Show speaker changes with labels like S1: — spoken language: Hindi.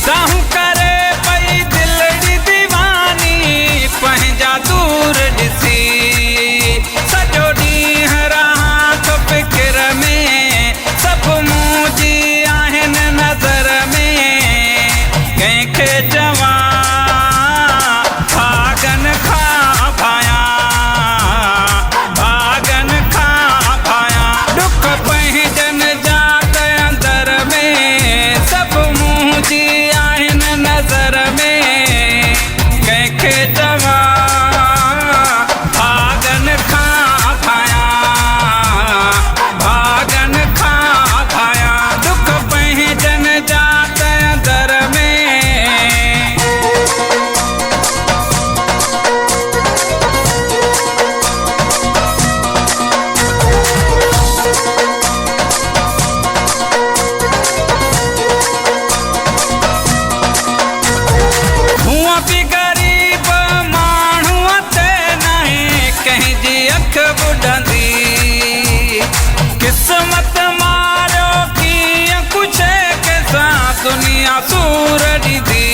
S1: साहू करे पई दिलड़ी दीवानी पंहिंजा दूर ॾिसी सॼो ॾींहुं रहां थो फिकिर में सभु मुंहिंजी आहिनि नज़र में कंहिंखे चवां भागनि खां भायां दुख पंहिंजनि जा त अंदर में सभु मुंहिंजी आहिनि नज़र में कंहिंखे चवां भागनि खां भायां दुख पंहिंजनि जा त अंदर में हुआ बि ग़रीब माण्हूअ ते नाहे कंहिंजी अख ॿुॾंदी क़िस्मत मारियो कीअं कुझु कंहिंसां दुनिया सूर ॾींदी